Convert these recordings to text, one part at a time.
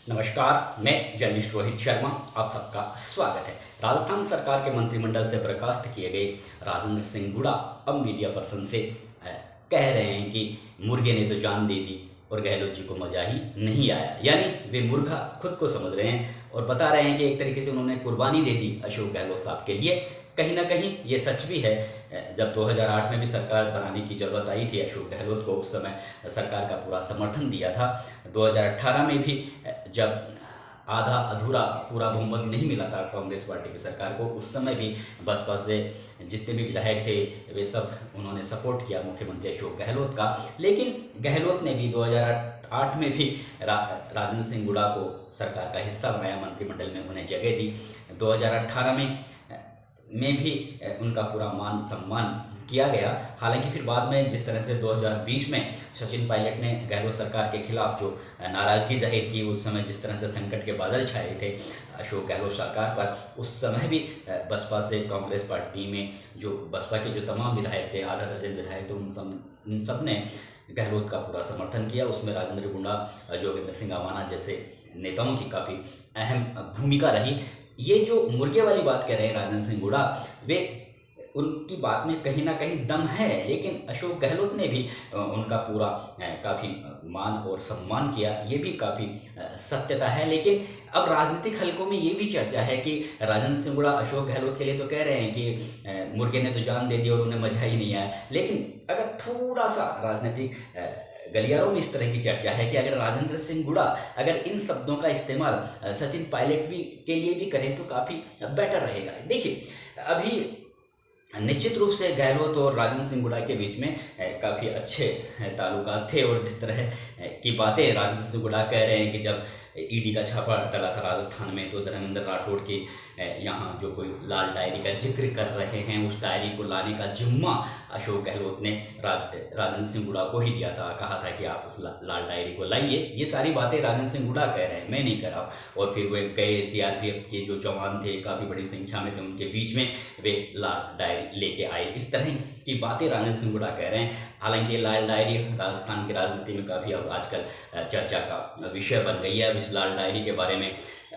नमस्कार, मैं जर्नलिस्ट रोहित शर्मा। आप सबका स्वागत है। राजस्थान सरकार के मंत्रिमंडल से बर्खास्त किए गए राजेंद्र सिंह हुड्डा अब मीडिया पर्सन से कह रहे हैं कि मुर्गे ने तो जान दे दी और गहलोत जी को मजा ही नहीं आया। यानी वे मुर्गा खुद को समझ रहे हैं और बता रहे हैं कि एक तरीके से उन्होंने कुर्बानी दे दी अशोक गहलोत साहब के लिए। कहीं ना कहीं ये सच भी है। जब 2008 में भी सरकार बनाने की ज़रूरत आई थी अशोक गहलोत को, उस समय सरकार का पूरा समर्थन दिया था। 2018 में भी जब आधा अधूरा पूरा बहुमत नहीं मिला था कांग्रेस पार्टी की सरकार को, उस समय भी बसपा से जितने भी विधायक थे वे सब उन्होंने सपोर्ट किया मुख्यमंत्री अशोक गहलोत का। लेकिन गहलोत ने भी 2008 में भी राजेंद्र सिंह हुड्डा को सरकार का हिस्सा बनाया, मंत्रिमंडल में उन्हें जगह दी। 2018 में भी उनका पूरा मान सम्मान किया गया। हालांकि फिर बाद में जिस तरह से 2020 में सचिन पायलट ने गहलोत सरकार के खिलाफ जो नाराज़गी जाहिर की, उस समय जिस तरह से संकट के बादल छाए थे अशोक गहलोत सरकार पर, उस समय भी बसपा से कांग्रेस पार्टी में जो बसपा के जो तमाम विधायक थे, आधा दर्जन विधायक थे, उन सब ने गहलोत का पूरा समर्थन किया। उसमें राजेंद्र गुंडा, जोगिंदर सिंह आवाना जैसे नेताओं की काफ़ी अहम भूमिका रही। ये जो मुर्गे वाली बात कह रहे हैं राजेंद्र सिंह हुड्डा, वे उनकी बात में कहीं ना कहीं दम है, लेकिन अशोक गहलोत ने भी उनका पूरा काफ़ी मान और सम्मान किया, ये भी काफ़ी सत्यता है। लेकिन अब राजनीतिक हलकों में ये भी चर्चा है कि राजेंद्र सिंह हुड्डा अशोक गहलोत के लिए तो कह रहे हैं कि मुर्गे ने तो जान दे दी और उन्हें मजा ही नहीं आया। लेकिन अगर थोड़ा सा राजनीतिक गलियारों में इस तरह की चर्चा है कि अगर राजेंद्र सिंह हुड्डा अगर इन शब्दों का इस्तेमाल सचिन पायलट भी के लिए भी करें तो काफ़ी बेटर रहेगा। देखिए, अभी निश्चित रूप से गहलोत और राजेंद्र सिंह हुड्डा के बीच में काफ़ी अच्छे ताल्लुकात थे, और जिस तरह की बातें राजेंद्र सिंह हुड्डा कह रहे हैं कि जब ईडी का छापा डला था राजस्थान में, तो धर्मेंद्र राठौड़ के यहाँ जो कोई लाल डायरी का जिक्र कर रहे हैं, उस डायरी को लाने का जिम्मा अशोक गहलोत ने राजेंद्र सिंह हुड्डा को ही दिया था। कहा था कि आप उस लाल डायरी को लाइए। ये सारी बातें राजेंद्र सिंह हुड्डा कह रहे हैं, मैं नहीं कह रहा हूँ। और फिर वे गए, सीआरपीएफ के जो जवान थे काफ़ी बड़ी संख्या में थे, उनके बीच में वे लाल डायरी लेके आए। इस तरह की बातें राजेंद्र सिंह हुड्डा कह रहे हैं। हालांकि लाल डायरी राजस्थान की राजनीति में काफ़ी अब आजकल चर्चा का विषय बन गई है। अब इस लाल डायरी के बारे में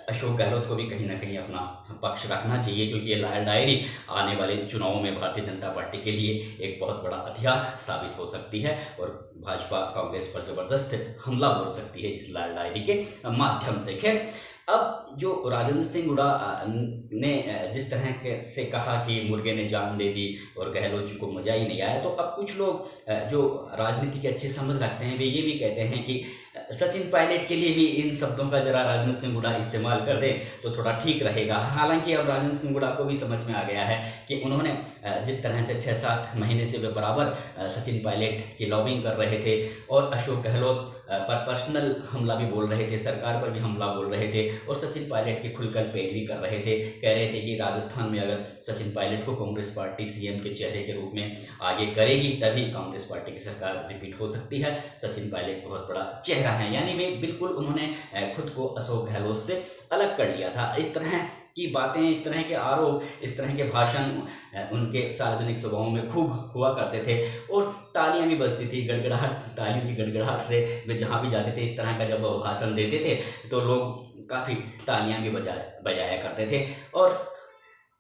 अशोक गहलोत को भी कहीं ना कहीं अपना पक्ष रखना चाहिए, क्योंकि ये लाल डायरी आने वाले चुनावों में भारतीय जनता पार्टी के लिए एक बहुत बड़ा हथियार साबित हो सकती है और भाजपा कांग्रेस पर जबरदस्त हमला बोल सकती है इस लाल डायरी के माध्यम से। खैर, अब जो राजेंद्र सिंह हुड्डा ने जिस तरह से कहा कि मुर्गे ने जान दे दी और गहलोत जी को मजा ही नहीं आया, तो अब कुछ लोग जो राजनीति की अच्छी समझ रखते हैं वे ये भी कहते हैं कि सचिन पायलट के लिए भी इन शब्दों का जरा राजेंद्र सिंह हुड्डा इस्तेमाल कर दें तो थोड़ा ठीक रहेगा। हालांकि अब राजेंद्र सिंह हुड्डा को भी समझ में आ गया है कि उन्होंने जिस तरह से 6-7 महीने से वे बराबर सचिन पायलट की लॉबिंग कर रहे थे और अशोक गहलोत पर पर्सनल हमला भी बोल रहे थे, सरकार पर भी हमला बोल रहे थे और सचिन पायलट की खुलकर पैरवी कर रहे थे। कह रहे थे कि राजस्थान में अगर सचिन पायलट को कांग्रेस पार्टी सीएम के चेहरे के रूप में आगे करेगी तभी कांग्रेस पार्टी की सरकार रिपीट हो सकती है। सचिन पायलट बहुत बड़ा चेहरा है, यानी वे बिल्कुल उन्होंने खुद को अशोक गहलोत से अलग कर लिया था। इस तरह की बातें, इस तरह के आरोप, इस तरह के भाषण उनके सार्वजनिक सभाओं में खूब हुआ करते थे और तालियां भी बजती थी, गड़गड़ाहट, तालियों की गड़गड़ाहट से वे जहाँ भी जाते थे इस तरह का जब वो भाषण देते थे तो लोग काफ़ी तालियां भी बजाया करते थे। और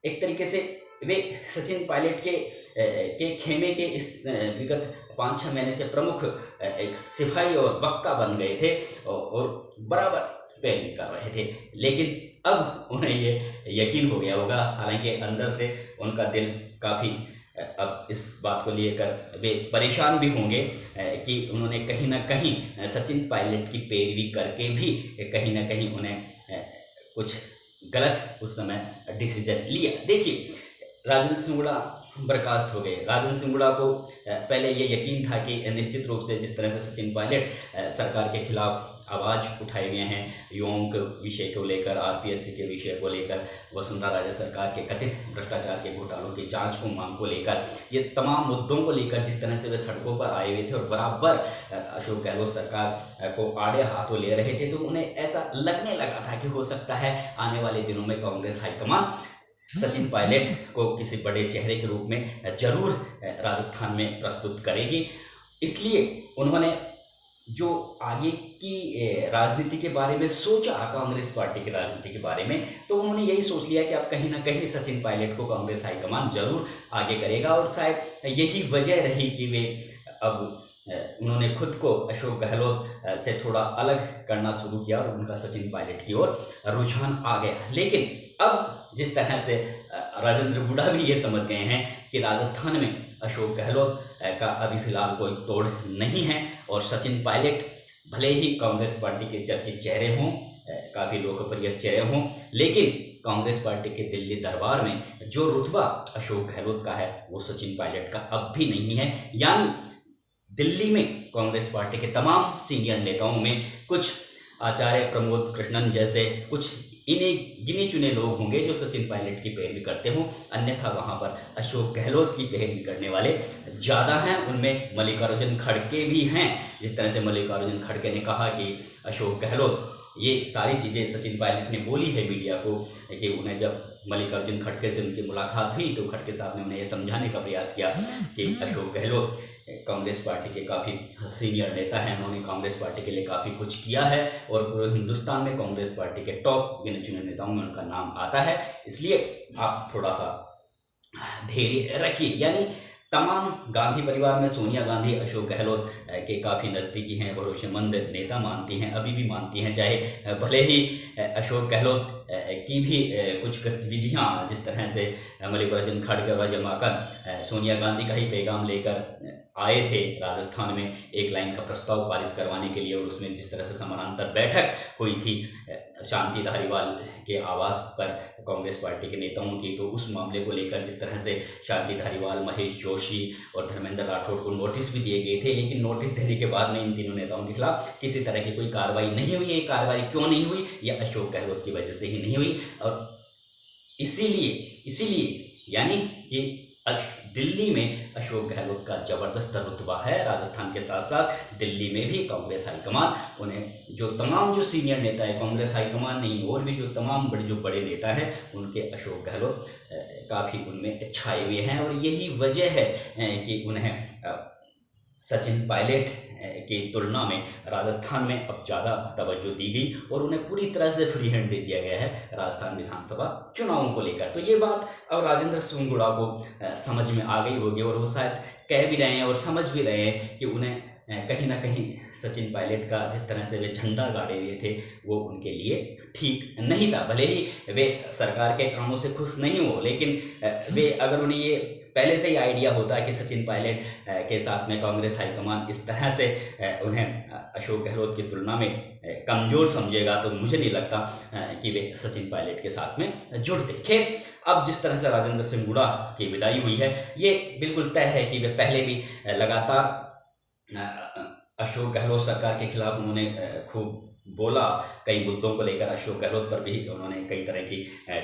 एक तरीके से वे सचिन पायलट के खेमे के इस विगत 5-6 महीने से प्रमुख एक सिपाही और वक्ता बन गए थे और बराबर पैरवी कर रहे थे। लेकिन अब उन्हें ये यकीन हो गया होगा, हालांकि अंदर से उनका दिल काफ़ी अब इस बात को लेकर वे परेशान भी होंगे कि उन्होंने कहीं ना कहीं सचिन पायलट की पैरवी करके भी कहीं ना कहीं उन्हें कुछ गलत उस समय डिसीजन लिया। देखिए, राजेंद्र सिंह हुड्डा बर्खास्त हो गए। राजेंद्र सिंह हुड्डा को पहले ये यकीन था कि निश्चित रूप से जिस तरह से सचिन पायलट सरकार के खिलाफ आवाज़ उठाए गए हैं, युवाओं के विषय को लेकर, आरपीएससी के विषय को लेकर, वसुंधरा राजे सरकार के कथित भ्रष्टाचार के घोटालों की जांच को मांग को लेकर, ये तमाम मुद्दों को लेकर जिस तरह से वे सड़कों पर आए हुए थे और बराबर अशोक गहलोत सरकार को आड़े हाथों ले रहे थे, तो उन्हें ऐसा लगने लगा था कि हो सकता है आने वाले दिनों में कांग्रेस हाईकमान सचिन पायलट को किसी बड़े चेहरे के रूप में जरूर राजस्थान में प्रस्तुत करेगी। इसलिए उन्होंने जो आगे की राजनीति के बारे में सोचा कांग्रेस पार्टी की राजनीति के बारे में, तो उन्होंने यही सोच लिया कि अब कहीं ना कहीं सचिन पायलट को कांग्रेस हाईकमान जरूर आगे करेगा। और शायद यही वजह रही कि वे अब उन्होंने खुद को अशोक गहलोत से थोड़ा अलग करना शुरू किया और उनका सचिन पायलट की ओर रुझान आ गया। लेकिन अब जिस तरह से राजेंद्र गुड़ा भी ये समझ गए हैं कि राजस्थान में अशोक गहलोत का अभी फिलहाल कोई तोड़ नहीं है और सचिन पायलट भले ही कांग्रेस पार्टी के चर्चित चेहरे हों, काफ़ी लोकप्रिय चेहरे हों, लेकिन कांग्रेस पार्टी के दिल्ली दरबार में जो रुतबा अशोक गहलोत का है वो सचिन पायलट का अब भी नहीं है। यानी दिल्ली में कांग्रेस पार्टी के तमाम सीनियर नेताओं में कुछ आचार्य प्रमोद कृष्णन जैसे कुछ इन्हीं गिने चुने लोग होंगे जो सचिन पायलट की पैरवी करते हों, अन्यथा वहाँ पर अशोक गहलोत की पैरवी करने वाले ज़्यादा हैं। उनमें मल्लिकार्जुन खड़गे भी हैं। जिस तरह से मल्लिकार्जुन खड़गे ने कहा कि अशोक गहलोत, ये सारी चीज़ें सचिन पायलट ने बोली है मीडिया को कि उन्हें जब मल्लिकार्जुन खड़गे से उनकी मुलाकात हुई तो खड़गे साहब ने उन्हें यह समझाने का प्रयास किया कि अशोक गहलोत कांग्रेस पार्टी के काफ़ी सीनियर नेता हैं, उन्होंने कांग्रेस पार्टी के लिए काफ़ी कुछ किया है और पूरे हिंदुस्तान में कांग्रेस पार्टी के टॉप गिने चुने नेताओं में उनका नाम आता है, इसलिए आप थोड़ा सा धैर्य रखिए। यानी तमाम गांधी परिवार में सोनिया गांधी अशोक गहलोत के काफ़ी नज़दीकी हैं, भरोसेमंद नेता मानती हैं, अभी भी मानती हैं। चाहे भले ही अशोक गहलोत की भी कुछ गतिविधियां जिस तरह से मल्लिकार्जुन खड़गे और जमाकर सोनिया गांधी का ही पैगाम लेकर आए थे राजस्थान में एक लाइन का प्रस्ताव पारित करवाने के लिए, और उसमें जिस तरह से समानांतर बैठक हुई थी शांति धारीवाल के आवास पर कांग्रेस पार्टी के नेताओं की, तो उस मामले को लेकर जिस तरह से शांति धारीवाल, महेश जोशी और धर्मेंद्र राठौड़ को नोटिस भी दिए गए थे, लेकिन नोटिस देने के बाद में इन तीनों नेताओं के खिलाफ किसी तरह की कोई कार्रवाई नहीं हुई। ये कार्रवाई क्यों नहीं हुई? यह अशोक गहलोत की वजह से ही नहीं हुई। और इसीलिए यानी कि दिल्ली में अशोक गहलोत का जबरदस्त रुतबा है। राजस्थान के साथ साथ दिल्ली में भी कांग्रेस हाईकमान उन्हें जो तमाम जो सीनियर नेता है, कांग्रेस हाईकमान नहीं और भी जो तमाम बड़े नेता हैं, उनके अशोक गहलोत काफ़ी उनमें छाए हुए हैं। और यही वजह है कि उन्हें सचिन पायलट की तुलना में राजस्थान में अब ज़्यादा तवज्जो दी गई और उन्हें पूरी तरह से फ्री हैंड दे दिया गया है राजस्थान विधानसभा चुनावों को लेकर। तो ये बात अब राजेंद्र सिंह गुड़ा को समझ में आ गई होगी और वो शायद कह भी रहे हैं और समझ भी रहे हैं कि उन्हें कहीं ना कहीं सचिन पायलट का जिस तरह से वे झंडा गाड़े हुए थे वो उनके लिए ठीक नहीं था। भले ही वे सरकार के कामों से खुश नहीं हो, लेकिन वे अगर उन्हें ये पहले से ही आइडिया होता कि सचिन पायलट के साथ में कांग्रेस हाईकमान इस तरह से उन्हें अशोक गहलोत की तुलना में कमज़ोर समझेगा, तो मुझे नहीं लगता कि वे सचिन पायलट के साथ में जुड़ते। खैर, अब जिस तरह से राजेंद्र सिंह गुड़ा की विदाई हुई है, ये बिल्कुल तय है कि वे पहले भी लगातार अशोक गहलोत सरकार के खिलाफ उन्होंने खूब बोला, कई मुद्दों को लेकर अशोक गहलोत पर भी उन्होंने कई तरह की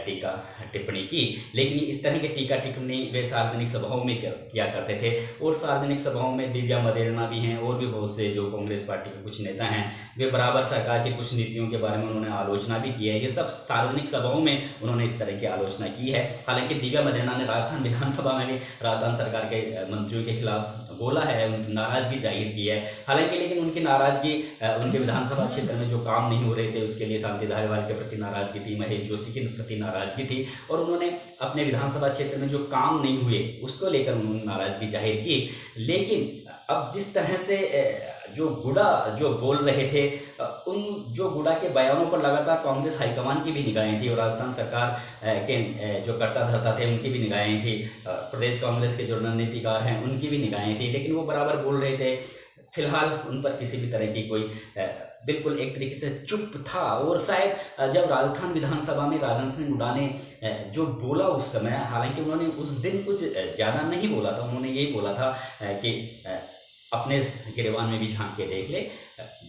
टीका टिप्पणी की, लेकिन इस तरह की टीका टिप्पणी वे सार्वजनिक सभाओं में किया करते थे। और सार्वजनिक सभाओं में दिव्या मदेरणा भी हैं और भी बहुत से जो कांग्रेस पार्टी के कुछ नेता हैं, वे बराबर सरकार की कुछ नीतियों के बारे में उन्होंने आलोचना भी की है। ये सब सार्वजनिक सभाओं में उन्होंने इस तरह की आलोचना की है। हालांकि दिव्या मदेरणा ने राजस्थान विधानसभा में भी राजस्थान सरकार के मंत्रियों के खिलाफ बोला है, उनकी नाराजगी जाहिर की है। हालांकि लेकिन उनकी नाराजगी उनके विधानसभा क्षेत्र में जो काम नहीं हो रहे थे उसके लिए शांति धारीवाल के प्रति नाराजगी थी, महेश जोशी के प्रति नाराजगी थी, और उन्होंने अपने विधानसभा क्षेत्र में जो काम नहीं हुए उसको लेकर उन्होंने नाराजगी जाहिर की। लेकिन अब जिस तरह से जो गुड़ा जो बोल रहे थे, उन जो गुड़ा के बयानों पर लगातार कांग्रेस हाईकमान की भी निगाहें थी और राजस्थान सरकार के जो कर्ता धर्ता थे उनकी भी निगाहें थी, प्रदेश कांग्रेस के जो रणनीतिकार हैं उनकी भी निगाहें थी, लेकिन वो बराबर बोल रहे थे। फिलहाल उन पर किसी भी तरह की कोई बिल्कुल एक तरीके से चुप था। और शायद जब राजस्थान विधानसभा में राजेंद्र सिंह गुड़ा ने जो बोला उस समय, हालांकि उन्होंने उस दिन कुछ ज़्यादा नहीं बोला था, उन्होंने यही बोला था कि अपने गिरेबान में भी झांक के देख ले,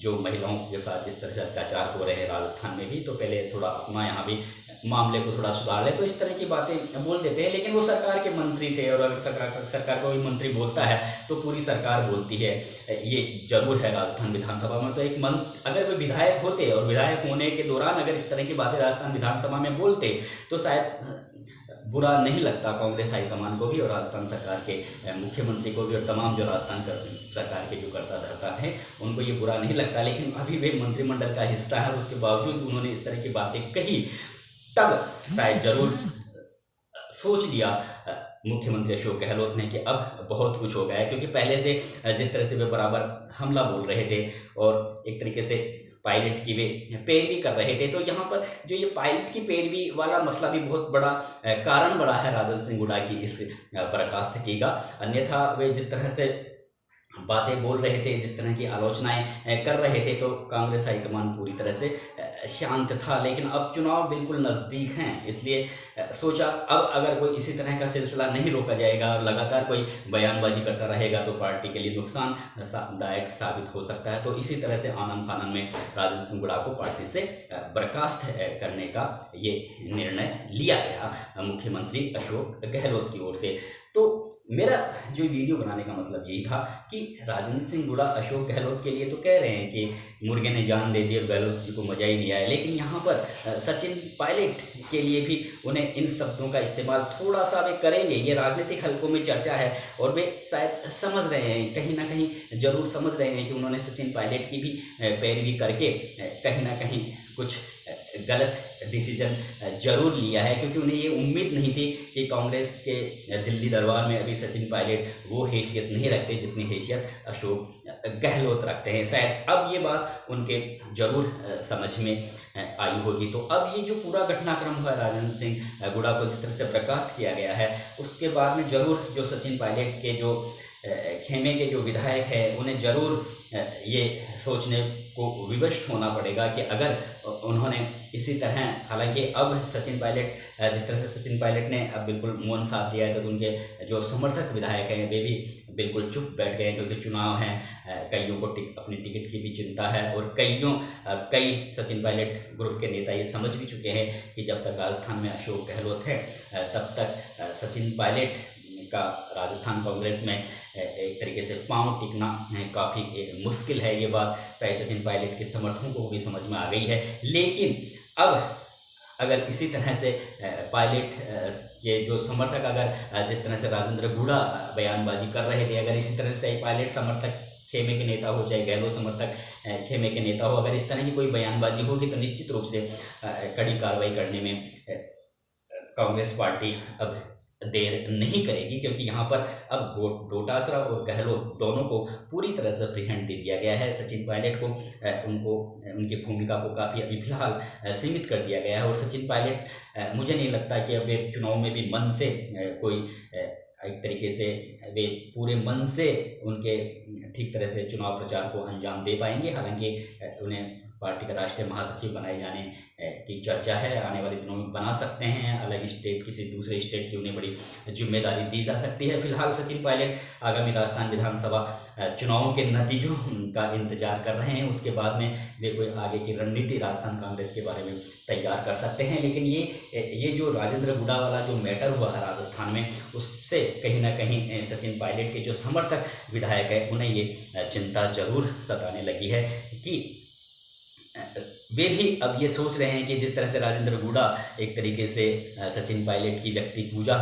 जो महिलाओं के साथ जिस तरह से अत्याचार हो रहे हैं राजस्थान में भी, तो पहले थोड़ा अपना यहाँ भी मामले को थोड़ा सुधार ले, तो इस तरह की बातें बोल देते हैं। लेकिन वो सरकार के मंत्री थे, और अगर सरकार का कोई मंत्री बोलता है तो पूरी सरकार बोलती है, ये जरूर है राजस्थान विधानसभा में। तो एक अगर वे विधायक होते और विधायक होने के दौरान अगर इस तरह की बातें राजस्थान विधानसभा में बोलते तो शायद बुरा नहीं लगता कांग्रेस हाईकमान को भी, और राजस्थान सरकार के मुख्यमंत्री को भी, और तमाम जो राजस्थान सरकार के जो कर्ता धर्ता थे उनको ये बुरा नहीं लगता। लेकिन अभी वे मंत्रिमंडल का हिस्सा है, उसके बावजूद उन्होंने इस तरह की बातें कही, तब शायद जरूर सोच लिया मुख्यमंत्री अशोक गहलोत ने कि अब बहुत कुछ हो गया है। क्योंकि पहले से जिस तरह से वे बराबर हमला बोल रहे थे और एक तरीके से पायलट की वे पैरवी कर रहे थे, तो यहाँ पर जो ये पायलट की पैरवी वाला मसला भी बहुत बड़ा कारण बड़ा है राजेंद्र सिंह हुड्डा की इस बर्खास्तगी का। अन्यथा वे जिस तरह से बातें बोल रहे थे, जिस तरह की आलोचनाएं कर रहे थे, तो कांग्रेस हाईकमान पूरी तरह से शांत था। लेकिन अब चुनाव बिल्कुल नज़दीक हैं, इसलिए सोचा अब अगर कोई इसी तरह का सिलसिला नहीं रोका जाएगा और लगातार कोई बयानबाजी करता रहेगा तो पार्टी के लिए नुकसानदायक साबित हो सकता है। तो इसी तरह से आनन फानन में राजेंद्र सिंह हुड्डा को पार्टी से बर्खास्त करने का ये निर्णय लिया गया मुख्यमंत्री अशोक गहलोत की ओर से। तो मेरा जो वीडियो बनाने का मतलब यही था कि राजेंद्र सिंह हुड्डा अशोक गहलोत के लिए तो कह रहे हैं कि मुर्गे ने जान दे दी और गहलोत जी को मजा ही नहीं आया, लेकिन यहाँ पर सचिन पायलट के लिए भी उन्हें इन शब्दों का इस्तेमाल थोड़ा सा वे करेंगे। ये राजनीतिक हलकों में चर्चा है और वे शायद समझ रहे हैं, कहीं ना कहीं जरूर समझ रहे हैं कि उन्होंने सचिन पायलट की भी पैरवी करके कहीं ना कहीं कुछ गलत डिसीजन जरूर लिया है। क्योंकि उन्हें ये उम्मीद नहीं थी कि कांग्रेस के दिल्ली दरबार में अभी सचिन पायलट वो हैसियत नहीं रखते जितनी हैसियत अशोक गहलोत रखते हैं। शायद अब ये बात उनके जरूर समझ में आई होगी। तो अब ये जो पूरा घटनाक्रम हुआ राजेंद्र सिंह हुड्डा को जिस तरह से बर्खास्त किया गया है, उसके बाद में जरूर जो सचिन पायलट के जो खेमे के जो विधायक है उन्हें जरूर ये सोचने को विवश होना पड़ेगा कि अगर उन्होंने इसी तरह, हालांकि अब सचिन पायलट जिस तरह से सचिन पायलट ने अब बिल्कुल मौन साध लिया है, तो उनके जो समर्थक विधायक हैं वे भी बिल्कुल चुप बैठ गए हैं। क्योंकि चुनाव हैं, कईयों को अपनी टिकट की भी चिंता है और कई सचिन पायलट ग्रुप के नेता ये समझ भी चुके हैं कि जब तक राजस्थान में अशोक गहलोत है तब तक सचिन पायलट का राजस्थान कांग्रेस में एक तरीके से पांव टिकना काफ़ी मुश्किल है। ये बात शायद सचिन पायलट के समर्थकों को भी समझ में आ गई है। लेकिन अब अगर इसी तरह से पायलट के जो समर्थक अगर जिस तरह से राजेंद्र हुड्डा बयानबाजी कर रहे थे, अगर इसी तरह से पायलट समर्थक खेमे के नेता हो, चाहे गहलोत समर्थक खेमे के नेता हो, अगर इस तरह की कोई बयानबाजी होगी तो निश्चित रूप से कड़ी कार्रवाई करने में कांग्रेस पार्टी अब देर नहीं करेगी। क्योंकि यहाँ पर अब डोटासरा और गहलोत दोनों को पूरी तरह से फ्री हैंड दे दिया गया है। सचिन पायलट को उनकी भूमिका को काफ़ी अभी फिलहाल सीमित कर दिया गया है। और सचिन पायलट मुझे नहीं लगता कि अब वे चुनाव में भी मन से कोई एक तरीके से वे पूरे मन से उनके ठीक तरह से चुनाव प्रचार को अंजाम दे पाएंगे। हालांकि उन्हें पार्टी का राष्ट्रीय महासचिव बनाए जाने की चर्चा है, आने वाले दिनों में बना सकते हैं। अलग स्टेट, किसी दूसरे स्टेट की उन्हें बड़ी जिम्मेदारी दी जा सकती है। फिलहाल सचिन पायलट आगामी राजस्थान विधानसभा चुनावों के नतीजों का इंतजार कर रहे हैं। उसके बाद में वे कोई आगे की रणनीति राजस्थान कांग्रेस के बारे में तैयार कर सकते हैं। लेकिन ये जो राजेंद्र हुड्डा वाला जो मैटर हुआ है राजस्थान में, उससे कहीं ना कहीं सचिन पायलट के जो समर्थक विधायक है उन्हें ये चिंता जरूर सताने लगी है कि वे भी अब ये सोच रहे हैं कि जिस तरह से राजेंद्र हुड्डा एक तरीके से सचिन पायलट की व्यक्ति पूजा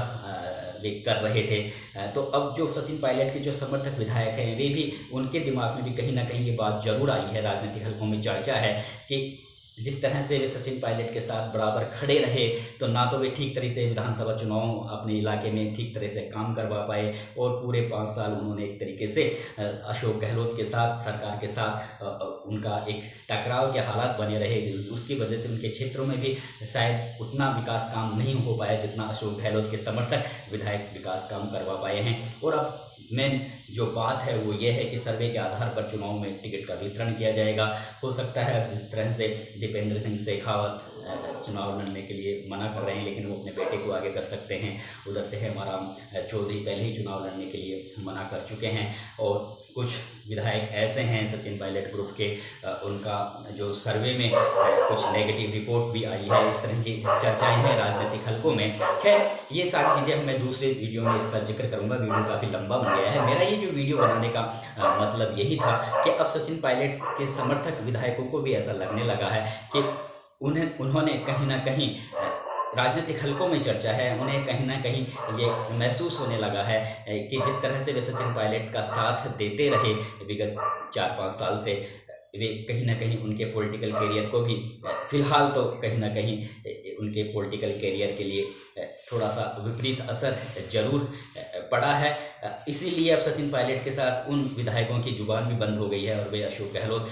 वे कर रहे थे, तो अब जो सचिन पायलट के जो समर्थक विधायक हैं वे भी, उनके दिमाग में भी कहीं ना कहीं ये बात जरूर आई है। राजनीतिक हलकों में चर्चा है कि जिस तरह से वे सचिन पायलट के साथ बराबर खड़े रहे, तो ना तो वे ठीक तरह से विधानसभा चुनाव अपने इलाके में ठीक तरह से काम करवा पाए, और पूरे 5 साल उन्होंने एक तरीके से अशोक गहलोत के साथ, सरकार के साथ उनका एक टकराव के हालात बने रहे। उसकी वजह से उनके क्षेत्रों में भी शायद उतना विकास काम नहीं हो पाया जितना अशोक गहलोत के समर्थक विधायक विकास काम करवा पाए हैं। और अब मेन जो बात है वो ये है कि सर्वे के आधार पर चुनाव में टिकट का वितरण किया जाएगा। हो सकता है जिस तरह से दीपेंद्र सिंह शेखावत चुनाव लड़ने के लिए मना कर रहे हैं, लेकिन वो अपने बेटे को आगे कर सकते हैं। उधर से हेमाराम चौधरी पहले ही चुनाव लड़ने के लिए मना कर चुके हैं। और कुछ विधायक ऐसे हैं सचिन पायलट ग्रुप के, उनका जो सर्वे में कुछ नेगेटिव रिपोर्ट भी आई है। इस तरह की चर्चाएं हैं राजनीतिक हलकों में। खैर, ये सारी चीज़ें मैं दूसरे वीडियो में इसका जिक्र करूंगा, वीडियो काफ़ी लंबा बन गया है। मेरा ये जो वीडियो बनाने का मतलब यही था कि अब सचिन पायलट के समर्थक विधायकों को भी ऐसा लगने लगा है कि उन्होंने कहीं ना कहीं, राजनीतिक हलकों में चर्चा है, उन्हें कहीं ना कहीं ये महसूस होने लगा है कि जिस तरह से वे सचिन पायलट का साथ देते रहे विगत 4-5 साल से, वे कहीं ना कहीं उनके पॉलिटिकल करियर को भी, फिलहाल तो कहीं ना कहीं उनके पॉलिटिकल करियर के लिए थोड़ा सा विपरीत असर जरूर पड़ा है। इसीलिए अब सचिन पायलट के साथ उन विधायकों की जुबान भी बंद हो गई है और वे अशोक गहलोत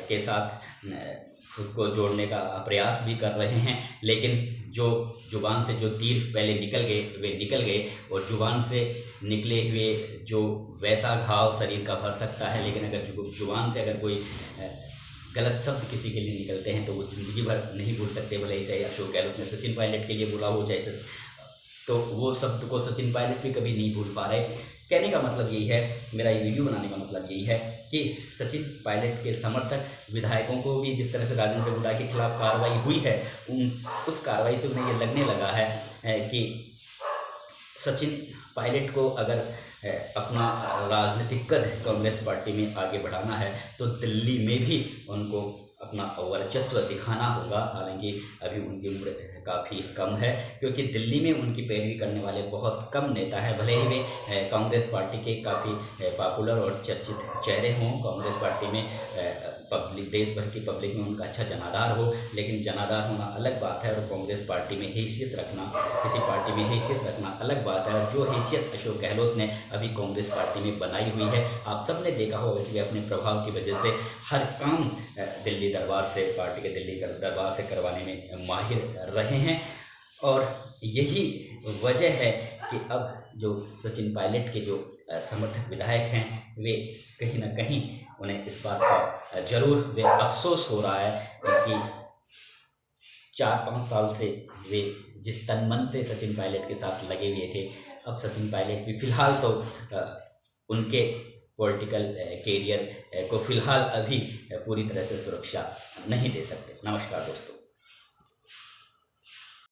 के साथ खुद को जोड़ने का प्रयास भी कर रहे हैं। लेकिन जो जुबान से जो तीर पहले निकल गए वे निकल गए, और जुबान से निकले हुए जो वैसा घाव शरीर का भर सकता है, लेकिन अगर जुबान से अगर कोई गलत शब्द किसी के लिए निकलते हैं तो वो ज़िंदगी भर नहीं भूल सकते। भले ही चाहे अशोक गहलोत ने सचिन पायलट के लिए बोला हो, चाहे तो वो शब्द को सचिन पायलट भी कभी नहीं भूल पा रहे। कहने का मतलब यही है, मेरा ये वीडियो बनाने का मतलब यही है कि सचिन पायलट के समर्थक विधायकों को भी जिस तरह से राजेंद्र गुड़ा के खिलाफ कार्रवाई हुई है, उस कार्रवाई से उन्हें ये लगने लगा है कि सचिन पायलट को अगर अपना राजनीतिक कद कांग्रेस पार्टी में आगे बढ़ाना है तो दिल्ली में भी उनको अपना वर्चस्व दिखाना होगा। हालांकि अभी उनकी उम्र काफ़ी कम है, क्योंकि दिल्ली में उनकी पैरवी करने वाले बहुत कम नेता हैं। भले ही वे कांग्रेस पार्टी के काफ़ी पॉपुलर और चर्चित चेहरे हों, कांग्रेस पार्टी में पब्लिक, देश भर की पब्लिक में उनका अच्छा जनाधार हो, लेकिन जनाधार होना अलग बात है और कांग्रेस पार्टी में हैसियत रखना, किसी पार्टी में हैसियत रखना अलग बात है। और जो हैसियत अशोक गहलोत ने अभी कांग्रेस पार्टी में बनाई हुई है, आप सब ने देखा होगा कि वे अपने प्रभाव की वजह से हर काम दिल्ली दरबार से, पार्टी के दिल्ली दरबार से करवाने में माहिर रहे हैं। और यही वजह है कि अब जो सचिन पायलट के जो समर्थक विधायक हैं, वे कहीं ना कहीं उन्हें इस बात का जरूर वे अफसोस हो रहा है कि 4-5 साल से वे जिस तन मन से सचिन पायलट के साथ लगे हुए थे, अब सचिन पायलट भी फिलहाल तो उनके पॉलिटिकल कैरियर को फिलहाल अभी पूरी तरह से सुरक्षा नहीं दे सकते। नमस्कार दोस्तों।